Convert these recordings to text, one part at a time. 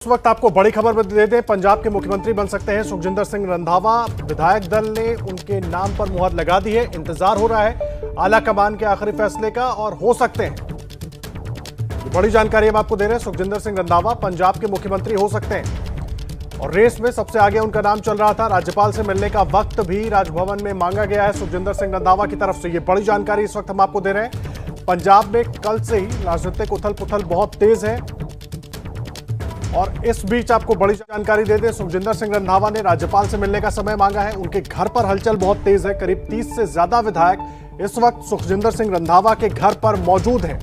इस वक्त आपको बड़ी खबर दे दें, पंजाब के मुख्यमंत्री बन सकते हैं सुखजिंदर सिंह रंधावा। विधायक दल ने उनके नाम पर मुहर लगा दी है। इंतजार हो रहा है आला कमान के आखिरी फैसले का और हो सकते हैं। बड़ी जानकारी हम आपको दे रहे हैं, सुखजिंदर सिंह रंधावा पंजाब के मुख्यमंत्री हो सकते हैं और रेस में सबसे आगे उनका नाम चल रहा था। राज्यपाल से मिलने का वक्त भी राजभवन में मांगा गया है सुखजिंदर सिंह रंधावा की तरफ से। ये बड़ी जानकारी इस वक्त हम आपको दे रहे हैं। पंजाब में कल से ही राजनीतिक उथल पुथल बहुत तेज है और इस बीच आपको बड़ी जानकारी दे दें, सुखजिंदर सिंह रंधावा ने राज्यपाल से मिलने का समय मांगा है। उनके घर पर हलचल बहुत तेज है। करीब 30 से ज्यादा विधायक इस वक्त सुखजिंदर सिंह रंधावा के घर पर मौजूद हैं।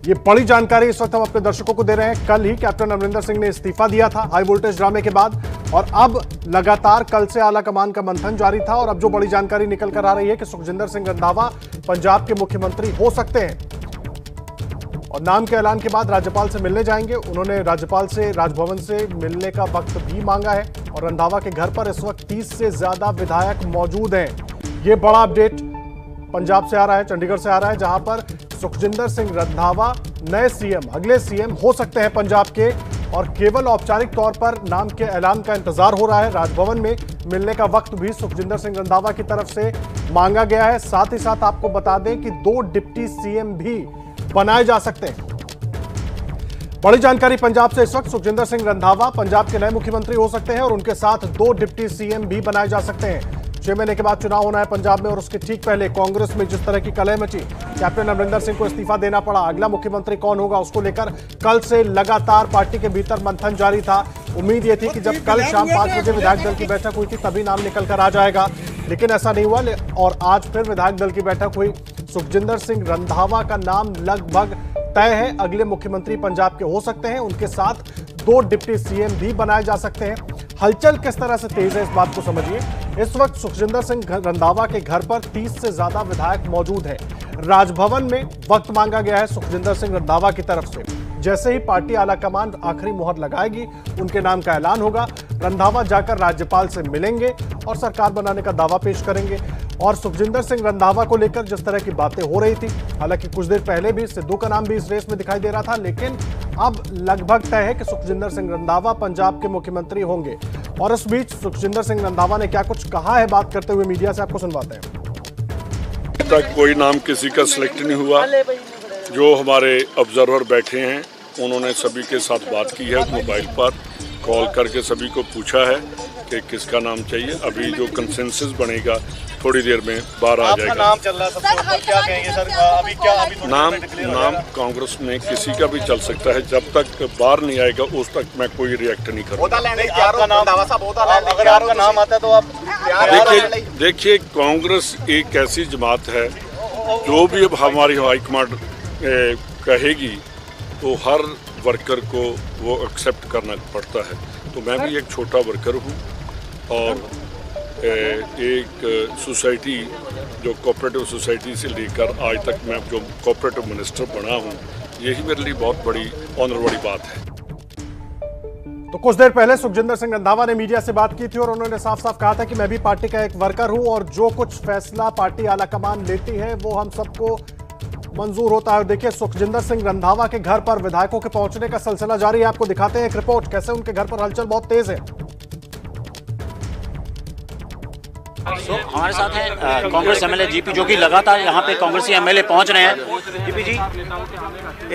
ये बड़ी जानकारी इस वक्त हम अपने दर्शकों को दे रहे हैं। कल ही कैप्टन अमरिंदर सिंह ने इस्तीफा दिया था हाई वोल्टेज ड्रामे के बाद और अब लगातार कल से आला कमान का मंथन जारी था और अब जो बड़ी जानकारी निकल कर आ रही है कि सुखजिंदर सिंह रंधावा पंजाब के मुख्यमंत्री हो सकते हैं और नाम के ऐलान के बाद राज्यपाल से मिलने जाएंगे। उन्होंने राज्यपाल से राजभवन से मिलने का वक्त भी मांगा है और रंधावा के घर पर इस वक्त 30 से ज्यादा विधायक मौजूद हैं। ये बड़ा अपडेट पंजाब से आ रहा है, चंडीगढ़ से आ रहा है, जहां पर सुखजिंदर सिंह रंधावा नए सीएम, अगले सीएम हो सकते हैं पंजाब के और केवल औपचारिक तौर पर नाम के ऐलान का इंतजार हो रहा है। राजभवन में मिलने का वक्त भी सुखजिंदर सिंह रंधावा की तरफ से मांगा गया है। साथ ही साथ आपको बता दें कि 2 डिप्टी सीएम भी बनाए जा सकते हैं। बड़ी जानकारी पंजाब से इस वक्त, सुखजिंदर सिंह रंधावा पंजाब के नए मुख्यमंत्री हो सकते हैं और उनके साथ 2 डिप्टी सीएम भी बनाए जा सकते हैं। 6 महीने के बाद चुनाव होना है पंजाब में और उसके ठीक पहले कांग्रेस में जिस तरह की कलह मची, कैप्टन अमरिंदर सिंह को इस्तीफा देना पड़ा, अगला मुख्यमंत्री कौन होगा उसको लेकर कल से लगातार पार्टी के भीतर मंथन जारी था। उम्मीद ये थी कि जब कल शाम 5 बजे विधायक दल की बैठक हुई थी तभी नाम निकल कर आ जाएगा, लेकिन ऐसा नहीं हुआ और आज फिर विधायक दल की बैठक हुई। सुखजिंदर सिंह रंधावा का नाम लगभग तय है, अगले मुख्यमंत्री पंजाब के हो सकते हैं। उनके साथ 2 डिप्टी सीएम भी बनाए जा सकते हैं। हलचल किस तरह से तेज है इस बात को समझिए। इस वक्त सुखजिंदर सिंह रंधावा के घर पर 30 से ज्यादा विधायक मौजूद हैं। राजभवन में वक्त मांगा गया है सुखजिंदर सिंह रंधावा की तरफ से। जैसे ही पार्टी आलाकमान आखिरी मुहर लगाएगी, उनके नाम का ऐलान होगा। रंधावा जाकर राज्यपाल से मिलेंगे और सरकार बनाने का दावा पेश करेंगे। और सुखजिंदर सिंह रंधावा को लेकर जिस तरह की बातें हो रही थी, हालांकि कुछ देर पहले भी सिद्धू का नाम भी इस रेस में दिखाई दे रहा था, लेकिन अब लगभग तय है कि सुखजिंदर सिंह रंधावा पंजाब के मुख्यमंत्री होंगे। और इस बीच सुखजिंदर सिंह रंधावा ने क्या कुछ कहा है, बात करते हुए मीडिया से आपको सुनवाते हैं। अब तक कोई नाम किसी का सिलेक्ट नहीं हुआ। जो हमारे ऑब्जर्वर बैठे हैं उन्होंने सभी के साथ बात की है, मोबाइल पर कॉल करके सभी को पूछा है कि किसका नाम चाहिए। अभी जो कंसेंसस बनेगा थोड़ी देर में बाहर आ जाएगा। नाम चल रहा है सबसे ऊपर, क्या कहेंगे सर? अभी नाम कांग्रेस में किसी का भी चल सकता है। जब तक बाहर नहीं आएगा उस तक मैं कोई रिएक्ट नहीं करूँगा। अगर आपका नाम आता है तो आप देखिए कांग्रेस एक ऐसी जमात है, जो भी अब हमारी हाईकमांड कहेगी तो हर वर्कर को वो एक्सेप्ट करना पड़ता है। तो मैं भी एक छोटा वर्कर हूँ और एक सोसाइटी जो कोऑपरेटिव सोसाइटी से लेकर आज तक मैं जो कोऑपरेटिव मिनिस्टर बना हूँ, यही मेरे लिए बहुत बड़ी ऑनर वाली बात है। तो कुछ देर पहले सुखजिंदर सिंह रंधावा ने मीडिया से बात की थी और उन्होंने साफ साफ कहा था कि मैं भी पार्टी का एक वर्कर हूं और जो कुछ फैसला पार्टी आलाकमान लेती है वो हम सबको मंजूर होता है। देखिए सुखजिंदर सिंह रंधावा के घर पर विधायकों के पहुंचने का सिलसिला जारी है। आपको दिखाते हैं एक रिपोर्ट, कैसे उनके घर पर हलचल बहुत तेज है। हमारे साथ है कांग्रेस एमएलए जीपी, जो कि लगातार यहाँ पे कांग्रेसी एमएलए पहुँच रहे हैं। जीपी जी,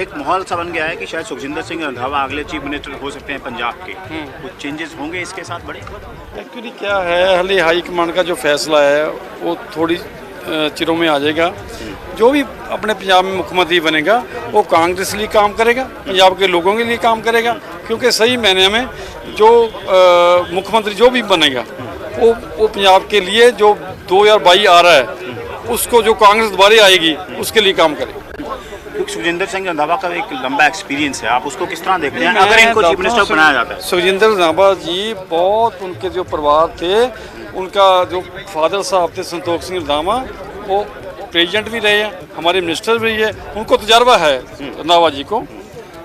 एक माहौल सा बन गया है कि शायद सुखजिंदर सिंह रंधावा अगले चीफ मिनिस्टर हो सकते हैं पंजाब के। कुछ चेंजेस होंगे इसके साथ बड़े? एक्चुअली क्या है, हाल हाईकमान का जो फैसला है वो थोड़ी चिरों में आ जाएगा। जो भी अपने पंजाब में मुख्यमंत्री बनेगा वो कांग्रेस के लिए काम करेगा, पंजाब के लोगों के लिए काम करेगा, क्योंकि सही मायने में जो मुख्यमंत्री जो भी बनेगा वो पंजाब के लिए जो 2022 आ रहा है उसको जो कांग्रेस दोबारा आएगी उसके लिए काम करेगा। क्योंकि सुखजिंदर सिंह रंधावा का एक लंबा एक्सपीरियंस है, आप उसको किस तरह देखते हैं अगर इनको चीफ मिनिस्टर बनाया जाता है? सुखजिंदर रंधावा जी बहुत, उनके जो परिवार थे, उनका जो फादर साहब थे संतोष सिंह रंधावा, वो प्रेसिडेंट भी रहे हैं, हमारे मिनिस्टर भी है, उनको तजर्बा है रंधावा जी को।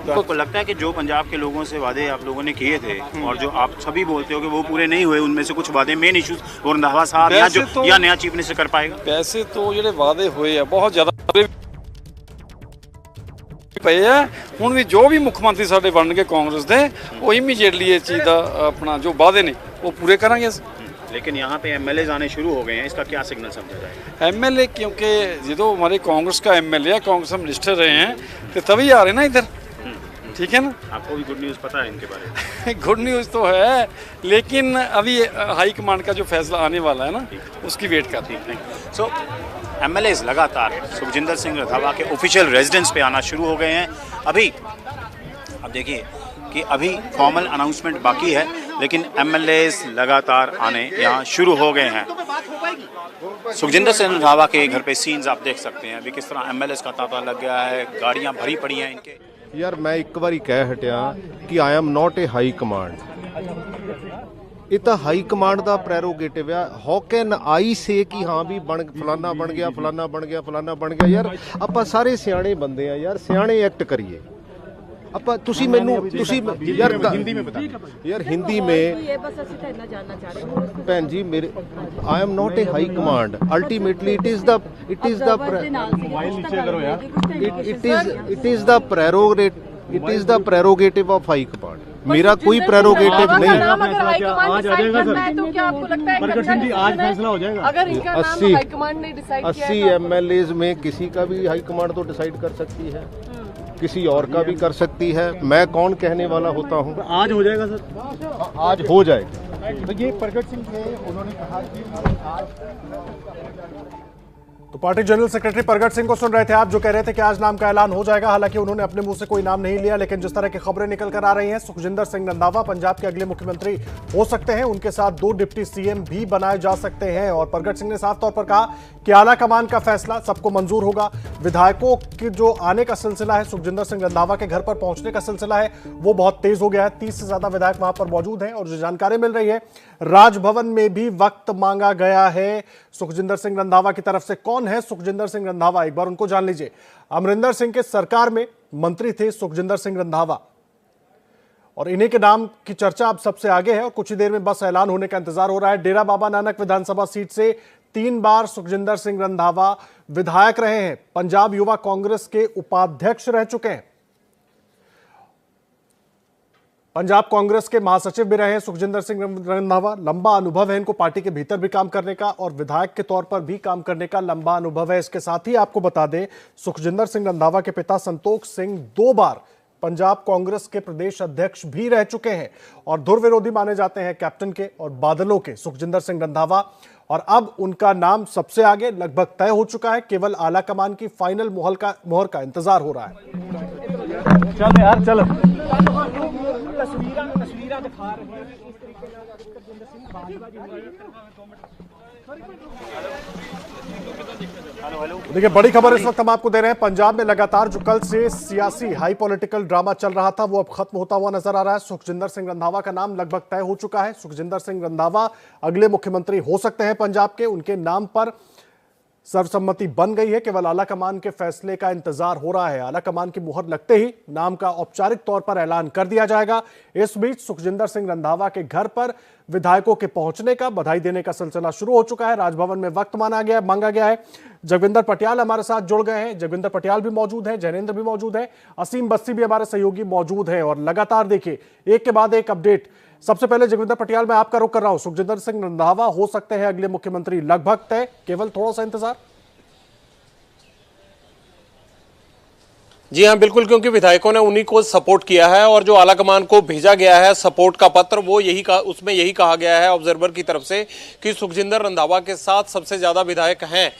तो आपको लगता है कि जो पंजाब के लोगों से वादे आप लोगों ने किए थे और जो आप सभी बोलते हो कि वो पूरे नहीं हुए, उनमें से कुछ वादे मेन इश्यूज वो रंधावा साहब या नया चीफ मिनिस्टर कर पाएगा? वैसे तो जो वादे हुए हैं बहुत ज़्यादा ਪਏ ਆ। ਹੁਣ ਵੀ ਜੋ ਵੀ ਮੁੱਖ ਮੰਤਰੀ ਸਾਡੇ ਬਣਨਗੇ ਕਾਂਗਰਸ ਦੇ, ਉਹ ਇਮੀਡੀਏਟਲੀ ਇਹ ਚੀਜ਼ ਦਾ ਆਪਣਾ ਜੋ ਵਾਅਦੇ ਨੇ ਉਹ पूरे ਕਰਾਂਗੇ ਅਸੀਂ। लेकिन यहाँ पे एमएलए आने शुरू हो गए हैं, इसका क्या सिग्नल समझा जाए? एमएलए क्योंकि जो हमारे कांग्रेस का एमएलए है, कांग्रेस में मिनिस्टर रहे हैं, तो तभी आ रहे हैं ना इधर, ठीक है ना। आपको भी गुड न्यूज़ पता है इनके बारे में? गुड न्यूज़ तो है, लेकिन अभी हाईकमान का जो फैसला आने वाला है ना, उसकी वेट करते हैं। सो एमएलए लगातार सुखजिंदर सिंह रंधावा के ऑफिशियल रेजिडेंस पे आना शुरू हो गए हैं। अभी अब देखिए कि अभी फॉर्मल अनाउंसमेंट बाकी है, लेकिन एमएलए लगातार आने यहाँ शुरू हो गए हैं। सुखजिंदर सिंह रंधावा के घर पे सीन्स आप देख सकते हैं अभी किस तरह एमएलए का तांता लग गया है, गाड़ियाँ भरी पड़ी हैं इनके। यार मैं एक बारी कह हटिया कि I am not a high command, ਇਹ ਤਾਂ ਹਾਈ ਕਮਾਂਡ ਦਾ ਪ੍ਰੈਰੋਗੇਟਿਵ ਆ। ਹਾਊ ਕੈਨ ਆਈ ਸੇ ਕਿ ਹਾਂ ਵੀ ਫਲਾਨਾ ਬਣ ਗਿਆ, ਫਲਾਨਾ ਬਣ ਗਿਆ, ਫਲਾਨਾ ਬਣ ਗਿਆ। ਯਾਰ ਆਪਾਂ ਸਾਰੇ ਸਿਆਣੇ ਬੰਦੇ ਆ ਯਾਰ, ਸਿਆਣੇ ਐਕਟ ਕਰੀਏ ਆਪਾਂ। ਤੁਸੀਂ ਮੈਨੂੰ ਤੁਸੀਂ ਯਾਰ ਹਿੰਦੀ में बता यार, हिंदी में ये बस ਅਸੀਂ ਤਾਂ ਇੰਨਾ ਜਾਨਣਾ ਚਾਹ ਰਹੇ ਹਾਂ ਭੈਣ ਜੀ ਮੇਰੇ I am not a high command. Ultimately it is the नीचे करो यार, it is the prerogative of high command. मेरा कोई प्रेरोगेटिव नहीं। आज आ जाएगा सर, तो क्या आपको लगता है प्रगट सिंह जी आज फैसला हो जाएगा? अगर इनका नाम हाईकमांड ने डिसाइड किया 80 एमएलए में किसी का भी हाईकमांड तो डिसाइड कर सकती है, किसी और का भी कर सकती है। मैं कौन कहने वाला होता हूँ? आज हो जाएगा सर, आज हो जाएगा। तो ये प्रगट सिंह थे, उन्होंने कहा कि आज तो पार्टी जनरल सेक्रेटरी प्रगट सिंह को सुन रहे थे आप, जो कह रहे थे कि आज नाम का ऐलान हो जाएगा। हालांकि उन्होंने अपने मुंह से कोई नाम नहीं लिया, लेकिन जिस तरह की खबरें निकल कर आ रही हैं, सुखजिंदर सिंह रंधावा पंजाब के अगले मुख्यमंत्री हो सकते हैं। उनके साथ 2 डिप्टी सीएम भी बनाए जा सकते हैं। और प्रगट सिंह ने साफ तौर पर कहा कि आला कमान का फैसला सबको मंजूर होगा। विधायकों के जो आने का सिलसिला है, सुखजिंदर सिंह रंधावा के घर पर पहुंचने का सिलसिला है, वो बहुत तेज हो गया है। 30 से ज्यादा विधायक वहां पर मौजूद हैं। और जो जानकारी मिल रही है, राजभवन में भी वक्त मांगा गया है सुखजिंदर सिंह रंधावा की तरफ से। कौन है सुखजिंदर सिंह रंधावा, एक बार उनको जान लीजिए। अमरिंदर सिंह के सरकार में मंत्री थे सुखजिंदर सिंह रंधावा, और इन्हीं के नाम की चर्चा अब सबसे आगे है। और कुछ ही देर में बस ऐलान होने का इंतजार हो रहा है। डेरा बाबा नानक विधानसभा सीट से 3 बार सुखजिंदर सिंह रंधावा विधायक रहे हैं। पंजाब युवा कांग्रेस के उपाध्यक्ष रह चुके हैं। पंजाब कांग्रेस के महासचिव भी रहे हैं सुखजिंदर सिंह रंधावा। लंबा अनुभव है इनको पार्टी के भीतर भी काम करने का, और विधायक के तौर पर भी काम करने का लंबा अनुभव है। इसके साथ ही आपको बता दें, सुखजिंदर सिंह रंधावा के पिता संतोष सिंह 2 बार पंजाब कांग्रेस के प्रदेश अध्यक्ष भी रह चुके हैं, और धुर विरोधी माने जाते हैं कैप्टन के और बादलों के सुखजिंदर सिंह रंधावा। और अब उनका नाम सबसे आगे लगभग तय हो चुका है। केवल आला कमान की फाइनल मोहर का इंतजार हो रहा है। चल यार चल। देखिए, बड़ी खबर इस वक्त हम आपको दे रहे हैं। पंजाब में लगातार जो कल से सियासी हाई पॉलिटिकल ड्रामा चल रहा था, वो अब खत्म होता हुआ नजर आ रहा है। सुखजिंदर सिंह रंधावा का नाम लगभग तय हो चुका है। सुखजिंदर सिंह रंधावा अगले मुख्यमंत्री हो सकते हैं पंजाब के। उनके नाम पर सर्वसम्मति बन गई है। केवल आला कमान के फैसले का इंतजार हो रहा है। आला कमान की मुहर लगते ही नाम का औपचारिक तौर पर ऐलान कर दिया जाएगा। इस बीच सुखजिंदर सिंह रंधावा के घर पर विधायकों के पहुंचने का, बधाई देने का सिलसिला शुरू हो चुका है। राजभवन में वक्त मांगा गया है। जगविंदर पटियाल हमारे साथ जुड़ गए हैं। जगविंदर पटियाल भी मौजूद है, जैनेंद्र भी मौजूद है, असीम बस्ती भी हमारे सहयोगी मौजूद है। और लगातार देखिए, एक के बाद एक अपडेट। सबसे पहले जगविंदर पटियाल, मैं आपका रुख कर रहा हूं। सुखजिंदर सिंह रंधावा हो सकते हैं अगले मुख्यमंत्री, लगभग तय, केवल थोड़ा सा इंतजार। जी हाँ, बिल्कुल, क्योंकि विधायकों ने उन्हीं को सपोर्ट किया है, और जो आलाकमान को भेजा गया है सपोर्ट का पत्र, वो उसमें यही कहा गया है ऑब्जर्वर की तरफ से कि सुखजिंदर रंधावा के साथ सबसे ज्यादा विधायक हैं।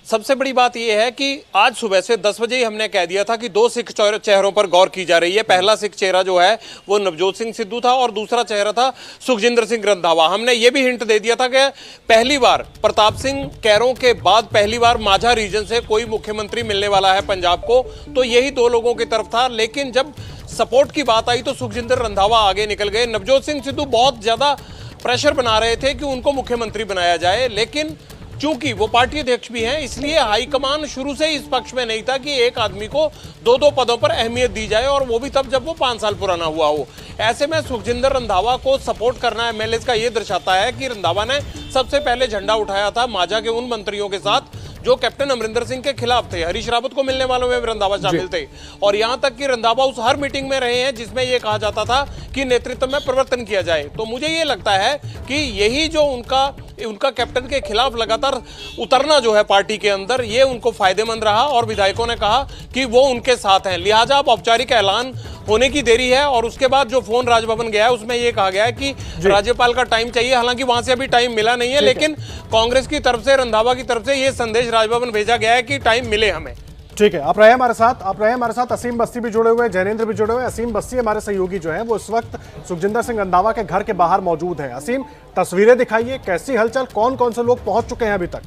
सबसे बड़ी बात यह है कि आज सुबह से 10 बजे ही हमने कह दिया था कि 2 सिख चेहरों पर गौर की जा रही है। पहला सिख चेहरा जो है वो नवजोत सिंह सिद्धू था, और दूसरा चेहरा था सुखजिंदर सिंह रंधावा। हमने ये भी हिंट दे दिया था कि पहली बार प्रताप सिंह कैरों के बाद पहली बार माझा रीजन से कोई मुख्यमंत्री मिलने वाला है पंजाब को, तो यही 2 लोगों की तरफ था। लेकिन जब सपोर्ट की बात आई तो सुखजिंदर रंधावा आगे निकल गए। नवजोत सिंह सिद्धू बहुत ज्यादा प्रेशर बना रहे थे कि उनको मुख्यमंत्री बनाया जाए, लेकिन चूंकि वो पार्टी अध्यक्ष भी हैं, इसलिए हाईकमान शुरू से इस पक्ष में नहीं था कि एक आदमी को 2-2 पदों पर अहमियत दी जाए, और वो भी तब जब वो 5 साल पुराना हुआ हो। ऐसे में सुखजिंदर रंधावा को सपोर्ट करना एमएलए का ये दर्शाता है कि रंधावा ने सबसे पहले झंडा उठाया था माझा के उन मंत्रियों के साथ जो कैप्टन अमरिंदर सिंह के खिलाफ थे। हरीश रावत को मिलने वालों में रंधावा शामिल थे और यहां तक कि रंधावा उस हर मीटिंग में रहे हैं जिसमें यह कहा जाता था कि नेतृत्व में परिवर्तन किया जाए। तो मुझे ये लगता है कि यही जो उनका कैप्टन के खिलाफ लगातार उतरना जो है पार्टी के अंदर, ये उनको फायदेमंद रहा और विधायकों ने कहा कि वो उनके साथ हैं। लिहाजा अब औपचारिक ऐलान होने की देरी है और उसके बाद जो फोन राजभवन गया है उसमें यह कहा गया है कि राज्यपाल का टाइम चाहिए। हालांकि वहां से अभी टाइम मिला नहीं है, लेकिन कांग्रेस की तरफ से, रंधावा की तरफ से यह संदेश राजभवन भेजा गया है कि टाइम मिले हमें। ठीक है, आप रहे हमारे साथ असीम बस्ती भी जुड़े हुए हैं, जैनेंद्र भी जुड़े हुए हैं। असीम बस्ती हमारे सहयोगी जो हैं वो इस वक्त सुखजिंदर सिंह रंधावा के घर के बाहर मौजूद हैं। असीम, तस्वीरें दिखाइए, कैसी हलचल, कौन कौन से लोग पहुंच चुके हैं अभी तक?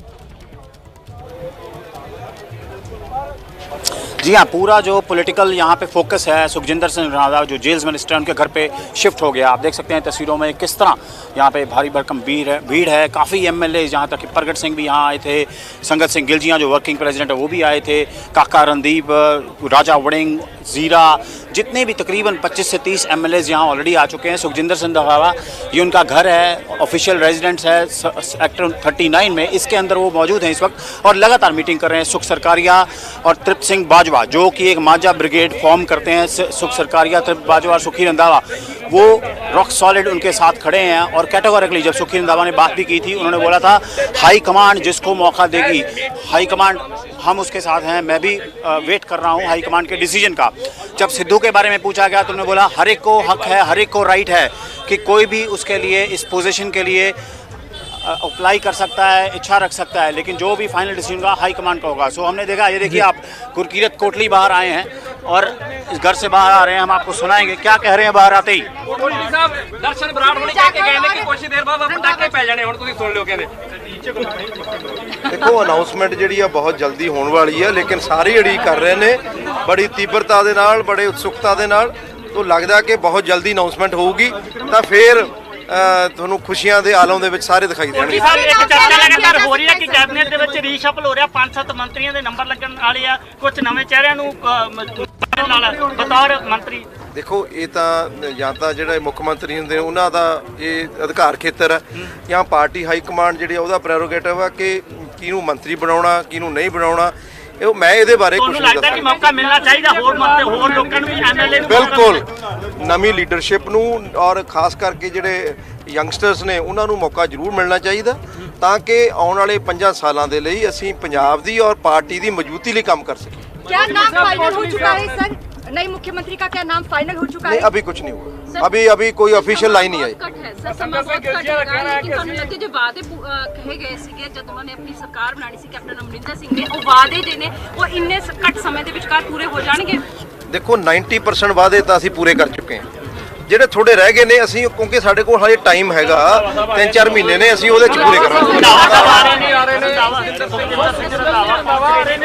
जी हाँ, पूरा जो पॉलिटिकल यहाँ पे फोकस है सुखजिंदर सिंह रंधावा जो जेल्स मिनिस्टर उनके घर पे शिफ्ट हो गया। आप देख सकते हैं तस्वीरों में किस तरह यहाँ पे भारी भरकम भीड़ है। काफ़ी एमएलए, जहाँ तक कि प्रगट सिंह भी यहाँ आए थे, संगत सिंह गिलजियाँ जो वर्किंग प्रेसिडेंट है वो भी आए थे, काका रणदीप, राजा वड़िंग, जीरा, जितने भी तकरीबन 25 से 30 एमएलए यहाँ ऑलरेडी आ चुके हैं। सुखजिंदर सिंह रंधावा, ये उनका घर है, ऑफिशियल रेजिडेंस है सेक्टर 39 में, इसके अंदर वो मौजूद हैं इस वक्त और लगातार मीटिंग कर रहे हैं। सुख सरकारिया और तृप्त सिंह बाजवा जो कि एक मांझा ब्रिगेड फॉर्म करते हैं, सुख सरकारिया, तृप्त बाजवा और सुखी रंधावा, वो रॉक सॉलिड उनके साथ खड़े हैं। और कैटेगोरिकली जब सुखी रंधावा ने बात भी की थी, उन्होंने बोला था हाई कमांड जिसको मौका देगी, हाई कमांड हम उसके साथ हैं, मैं भी वेट कर रहा हूं हाई कमांड के डिसीजन का। जब सिद्धू के बारे में पूछा गया तो उन्होंने बोला हर एक को हक है, हर एक को राइट है कि कोई भी उसके लिए, इस पोजीशन के लिए अप्लाई कर सकता है, इच्छा रख सकता है, लेकिन जो भी फाइनल डिसीजन का हाई कमांड का होगा। सो हमने देखा, ये देखिए आप गुरकीरत कोटली बाहर आए हैं और इस घर से बाहर आ रहे हैं, हम आपको सुनाएंगे क्या कह रहे हैं बाहर आते ही। दर्शन बराड़ होने जाके कहने कि कुछ देर बाद पटाके पै जाने, हुण तुसीं सुन लिओ कहंदे। देखो अनाउंसमेंट जिहड़ी आ बहुत जल्दी होने वाली है, लेकिन सारे उड़ीक कर रहे ने बड़ी तीव्रता दे नाल, बड़े उत्सुकता दे नाल। तो लगदा कि बहुत जल्दी अनाउंसमेंट होगी ਤਾਂ ਫਿਰ ਤੁਹਾਨੂੰ ਖੁਸ਼ੀਆਂ ਦੇ ਆਲਮ ਦੇ ਵਿੱਚ ਸਾਰੇ ਦਿਖਾਈ ਦੇਣਗੇ। ਇੱਕ ਚਰਚਾ ਲਗਾਤਾਰ ਹੋ ਰਹੀ ਹੈ ਕਿ ਕੈਬਨਿਟ ਦੇ ਵਿੱਚ ਰੀਸ਼ਫਲ ਹੋ ਰਿਹਾ, 5-7 ਮੰਤਰੀਆਂ ਦੇ ਨੰਬਰ ਲੱਗਣ ਵਾਲੇ ਆ, ਕੁਝ ਨਵੇਂ ਚਿਹਰਿਆਂ ਨੂੰ ਨਾਲ ਬਤੌਰ ਮੰਤਰੀ। ਦੇਖੋ ਇਹ ਤਾਂ ਜਾਂ ਤਾਂ ਜਿਹੜੇ ਮੁੱਖ ਮੰਤਰੀ ਹੁੰਦੇ ਨੇ ਉਹਨਾਂ ਦਾ ਇਹ ਅਧਿਕਾਰ ਖੇਤਰ ਹੈ, ਜਾਂ ਪਾਰਟੀ ਹਾਈ ਕਮਾਂਡ ਜਿਹੜੀ ਉਹਦਾ ਪ੍ਰੈਰੋਗੇਟਿਵ ਆ ਕਿ ਕਿਹਨੂੰ ਮੰਤਰੀ ਬਣਾਉਣਾ ਕਿਹਨੂੰ ਨਹੀਂ ਬਣਾਉਣਾ। मैं ये बारे कुछ नहीं दस सकता। मौका मिलना चाहिए होर लोगों को एमएलए बिल्कुल नवी लीडरशिप नूं और खास करके जिहड़े यंगस्टर्स ने उन्हां नूं मौका जरूर मिलना चाहिए ताकि आने वाले 5 सालों के लिए असीं पंजाब दी और पार्टी की मजबूती लिए काम कर सकें। क्या नाम फाइनल हो चुका है सर? नई मुख्यमंत्री का क्या नाम फाइनल हो चुका है? नहीं, अभी कुछ नहीं हुआ, अभी कोई ऑफिशियल लाइन नहीं आई। कहे गए ਸੀਗੇ ਜਦ ਉਹਨਾਂ ਨੇ ਆਪਣੀ ਸਰਕਾਰ ਬਣਾਣੀ ਸੀ ਕੈਪਟਨ ਅਮਰਿੰਦਰ ਸਿੰਘ ਨੇ, ਉਹ ਵਾਅਦੇ ਜਿਹੜੇ ਨੇ ਉਹ ਇੰਨੇ ਘੱਟ ਸਮੇਂ ਦੇ ਵਿਚਕਾਰ ਪੂਰੇ ਹੋ ਜਾਣਗੇ? देखो 90% वादे तो असीं पूरे कर चुके हैं, ਜਿਹੜੇ ਥੋੜੇ ਰਹਿ ਗਏ ਨੇ ਅਸੀਂ ਕਿਉਂਕਿ ਸਾਡੇ ਕੋਲ ਹਾਲੇ ਟਾਈਮ ਹੈਗਾ 3-4 ਮਹੀਨੇ ਨੇ, ਅਸੀਂ ਉਹਦੇ ਚ ਪੂਰੇ ਕਰਾਂਗੇ।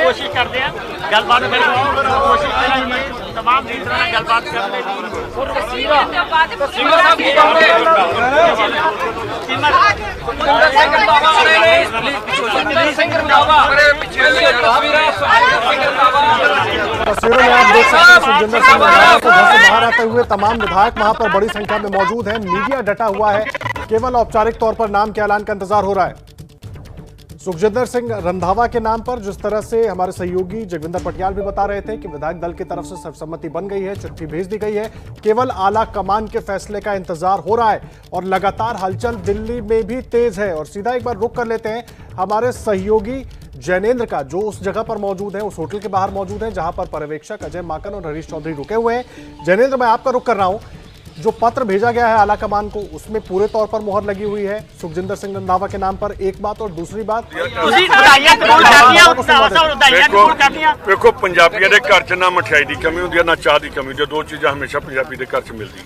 ਕੋਸ਼ਿਸ਼ ਕਰਦੇ ਆ ਗੱਲਬਾਤ ਕੋਸ਼ਿਸ਼ ਕਰਾਂਗੇ तमाम लीडरों ने गलबात करने तस्वीरों में आप देख सकते हैं सुखजिंदर सिंह रंधावा को घर से बाहर आते हुए तमाम विधायक वहां पर बड़ी संख्या में मौजूद हैं। मीडिया डटा हुआ है, केवल औपचारिक तौर पर नाम के ऐलान का इंतजार हो रहा है। सुखजिंदर सिंह रंधावा के नाम पर जिस तरह से हमारे सहयोगी जगविंदर पटियाल भी बता रहे थे कि विधायक दल की तरफ से सर्वसम्मति बन गई है, चिट्ठी भेज दी गई है, केवल आला कमान के फैसले का इंतजार हो रहा है और लगातार हलचल दिल्ली में भी तेज है। और सीधा एक बार रुक कर लेते हैं हमारे सहयोगी जैनेंद्र का, जो उस जगह पर मौजूद है, उस होटल के बाहर मौजूद है जहां पर पर्यवेक्षक अजय माकन और हरीश चौधरी रुके हुए हैं। जैनेंद्र, मैं आपका रुक कर रहा हूं, जो पत्र भेजा गया है आला कमान को उसमें पूरे तौर पर मोहर लगी हुई है सुखजिंदर सिंह रंधावा के नाम पर, एक बात, और दूसरी बात देखो पंजाबियों के घर च ना मिठाई की कमी होती है ना चाह की कमी, जो दो चीज़ें हमेशा पंजाबी के घर च मिलती।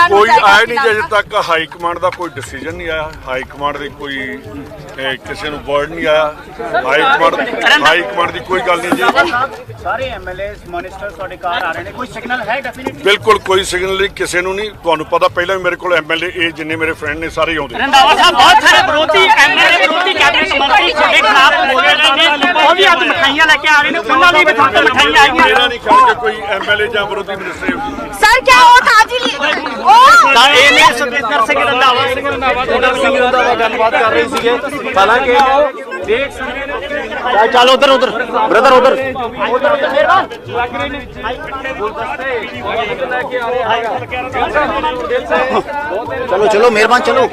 कोई आया नहीं अजे तक, हाई कमांड का कोई डिसीजन नहीं आया, हाई कमांड की कोई किसी को वर्ड नहीं आया, हाई कमांड की कोई गल नहीं। सारे एमएलए मिनिस्टर ਤੁਹਾਡੇ ਘਰ ਆ ਰਹੇ ਨੇ, ਕੋਈ ਸਿਗਨਲ ਹੈ ਡੈਫੀਨਿਟਲੀ? बिल्कुल कोई सिग्नल नहीं, किसी को नहीं। ਤੁਹਾਨੂੰ पता पहले मेरे को एमएलए जिन्ने मेरे फ्रेंड ने सारे आउंदे। रंधावा साहब बहुत सारे विरोधी एमएलए विरोधी कैबिनेट मंत्री ਤੁਹਾਡੇ खिलाफ बोल रहे ने, ਉਹ ਵੀ ਅੱਜ ਮਠਾਈਆਂ ਲੈ ਕੇ ਆ ਰਹੇ ਨੇ, ਉਹਨਾਂ ਲਈ ਵੀ ਤੁਹਾਨੂੰ ਮਠਾਈਆਂ ਆਈਆਂ। मेरा नहीं ख्याल कि कोई एमएलए या विरोधी मिनिस्टर सर क्या वो था जी ਤਾਂ ਇਹ ਨੇ ਸੁਖजिंदर सिंह रंधावा रंधावा गलबात कर रहे थे, हालांकि चलो उधर उधर ब्रदर उधर चलो चलो मेहरबान चलो।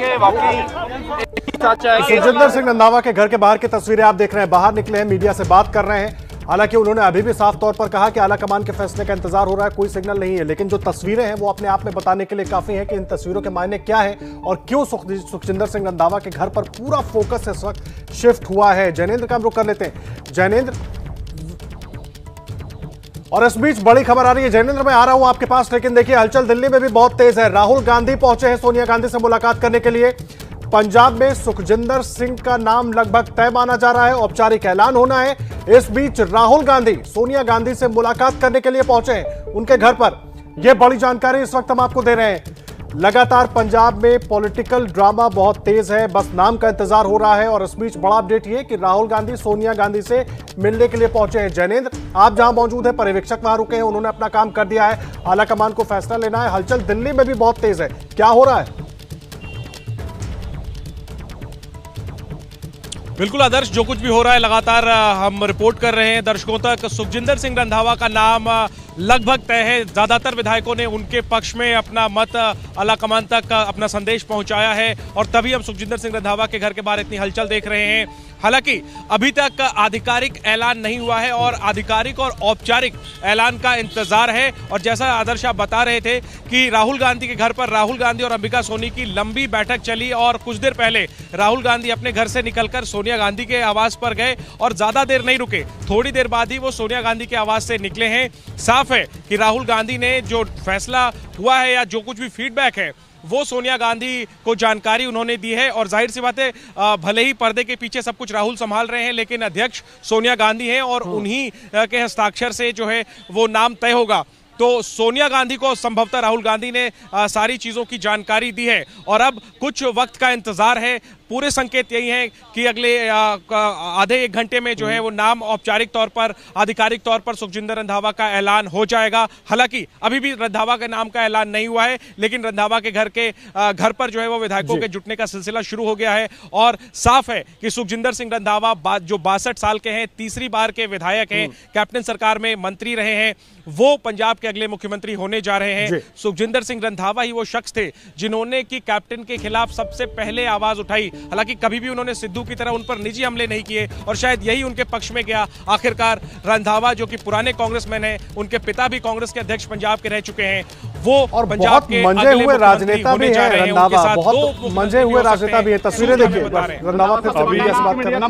सुखजिंदर सिंह रंधावा के घर के बाहर की तस्वीरें आप देख रहे हैं। बाहर निकले हैं, मीडिया से बात कर रहे हैं। हालांकि उन्होंने अभी भी साफ तौर पर कहा कि आलाकमान के फैसले का इंतजार हो रहा है, कोई सिग्नल नहीं है। लेकिन जो तस्वीरें हैं वो अपने आप में बताने के लिए काफी है कि इन तस्वीरों के मायने क्या है और क्यों सुखजिंदर सिंह रंधावा के घर पर पूरा फोकस इस वक्त शिफ्ट हुआ है। जैनेंद्र का हम रुख कर लेते हैं। जैनेंद्र, और इस बीच बड़ी खबर आ रही है। जैनेंद्र, मैं आ रहा हूं आपके पास, लेकिन देखिए हलचल दिल्ली में भी बहुत तेज है। राहुल गांधी पहुंचे हैं सोनिया गांधी से मुलाकात करने के लिए। पंजाब में सुखजिंदर सिंह का नाम लगभग तय माना जा रहा है, औपचारिक ऐलान होना है। इस बीच राहुल गांधी सोनिया गांधी से मुलाकात करने के लिए पहुंचे हैं उनके घर पर। यह बड़ी जानकारी इस वक्त हम आपको दे रहे हैं। लगातार पंजाब में पॉलिटिकल ड्रामा बहुत तेज है, बस नाम का इंतजार हो रहा है। और इस बीच बड़ा अपडेट ये कि राहुल गांधी सोनिया गांधी से मिलने के लिए पहुंचे हैं। जैनेंद्र, आप जहां मौजूद हैं, पर्यवेक्षक वहां रुके हैं, उन्होंने अपना काम कर दिया है। आलाकमान को फैसला लेना है। हलचल दिल्ली में भी बहुत तेज है, क्या हो रहा है? बिल्कुल आदर्श, जो कुछ भी हो रहा है लगातार हम रिपोर्ट कर रहे हैं दर्शकों तक। सुखजिंदर सिंह रंधावा का नाम लगभग तय है। ज्यादातर विधायकों ने उनके पक्ष में अपना मत आलाकमान तक अपना संदेश पहुंचाया है और तभी हम सुखजिंदर सिंह रंधावा के घर के बाहर इतनी हलचल देख रहे हैं। हालांकि अभी तक आधिकारिक ऐलान नहीं हुआ है और आधिकारिक और औपचारिक ऐलान का इंतजार है। और जैसा आदर्श आप बता रहे थे कि राहुल गांधी के घर पर राहुल गांधी और अंबिका सोनी की लंबी बैठक चली और कुछ देर पहले राहुल गांधी अपने घर से निकलकर सोनिया गांधी के आवास पर गए और ज्यादा देर नहीं रुके, थोड़ी देर बाद ही वो सोनिया गांधी के आवास से निकले हैं। साफ है कि राहुल गांधी ने जो फैसला हुआ है या जो कुछ भी फीडबैक है वो सोनिया गांधी को जानकारी उन्होंने दी है। और जाहिर सी बात है, भले ही पर्दे के पीछे सब कुछ राहुल संभाल रहे हैं, लेकिन अध्यक्ष सोनिया गांधी हैं और उन्हीं के हस्ताक्षर से जो है वो नाम तय होगा। तो सोनिया गांधी को संभवतः राहुल गांधी ने सारी चीज़ों की जानकारी दी है और अब कुछ वक्त का इंतजार है। पूरे संकेत यही हैं कि अगले आधे एक घंटे में जो है वो नाम औपचारिक तौर पर, आधिकारिक तौर पर सुखजिंदर रंधावा का ऐलान हो जाएगा। हालांकि अभी भी रंधावा के नाम का ऐलान नहीं हुआ है, लेकिन रंधावा के घर पर जो है वो विधायकों के जुटने का सिलसिला शुरू हो गया है। और साफ है कि सुखजिंदर सिंह रंधावा जो 62 साल के हैं, तीसरी बार के विधायक हैं, कैप्टन सरकार में मंत्री रहे हैं, वो पंजाब के अगले मुख्यमंत्री होने जा रहे हैं। सुखजिंदर सिंह रंधावा ही वो शख्स थे जिन्होंने कि कैप्टन के खिलाफ सबसे पहले आवाज उठाई। हालांकि कभी भी उन्होंने सिद्धू की तरह उन पर निजी हमले नहीं किए और शायद यही उनके पक्ष में गया। आखिरकार रंधावा जो कि पुराने कांग्रेसमैन हैं, उनके पिता भी कांग्रेस के अध्यक्ष पंजाब के रह चुके हैं, वो और पंजाब के मंजे हुए राजनेता भी हैं रंधावा, बहुत मंजे हुए राजनेता भी है। तस्वीरें देखिए, रंधावा फिर से मीडिया से बात कर रहे हैं।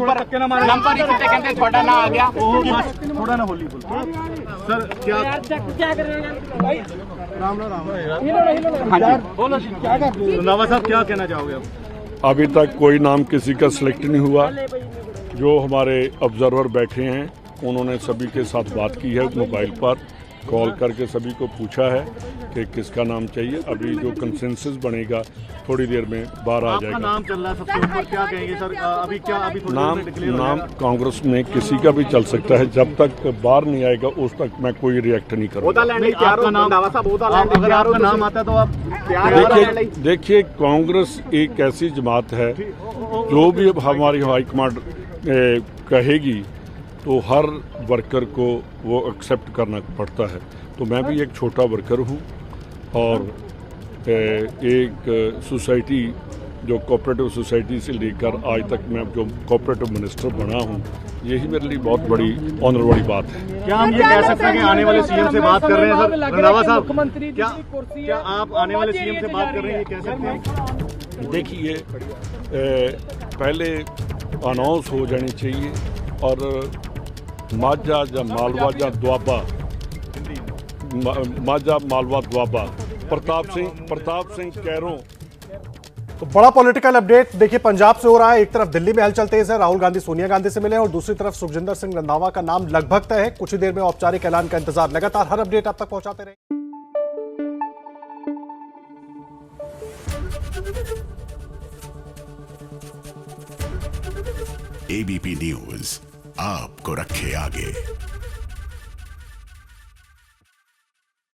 थोड़ा ना होली सर, क्या कर रहे हैं? राम रंधावा साहब, क्या कहना चाहोगे आप? अभी तक कोई नाम किसी का सिलेक्ट नहीं हुआ। जो हमारे ऑब्जर्वर बैठे हैं उन्होंने सभी के साथ बात की है, मोबाइल पर कॉल करके सभी को पूछा है कि किसका नाम चाहिए। अभी जो कंसेंसस बनेगा थोड़ी देर में बाहर आ जाएगा। नाम चल रहा है सबसे ऊपर, क्या कहेंगे सर? अभी नाम कांग्रेस में किसी का भी चल सकता है, जब तक बाहर नहीं आएगा उस तक मैं कोई रिएक्ट नहीं करूँगा। देखिए, कांग्रेस एक ऐसी जमात है जो भी अब हमारी हाईकमांड कहेगी तो हर वर्कर को वो एक्सेप्ट करना पड़ता है। तो मैं भी एक छोटा वर्कर हूँ और एक सोसाइटी, जो कोऑपरेटिव सोसाइटी से लेकर आज तक मैं जो कोऑपरेटिव मिनिस्टर बना हूँ, यही मेरे लिए बहुत बड़ी ऑनर वाली बात है। क्या हम ये कह सकते हैं कि आने वाले सीएम से बात कर रहे हैं सर रंधावा साहब? क्या आप आने वाले सीएम से बात कर रहे हैं, ये कह सकते हैं? देखिए, पहले अनाउंस हो जानी चाहिए और माझा या मालवा या द्वाबा, माझा मालवा द्वाबा, प्रताप सिंह कैरों। तो बड़ा पॉलिटिकल अपडेट देखिए पंजाब से हो रहा है। एक तरफ दिल्ली में हलचल तेज है, राहुल गांधी सोनिया गांधी से मिले, और दूसरी तरफ सुखजिंदर सिंह रंधावा का नाम लगभग तय है। कुछ ही देर में औपचारिक ऐलान का इंतजार। लगातार हर अपडेट आप तक पहुंचाते रहे। एबीपी न्यूज आपको रखे आगे।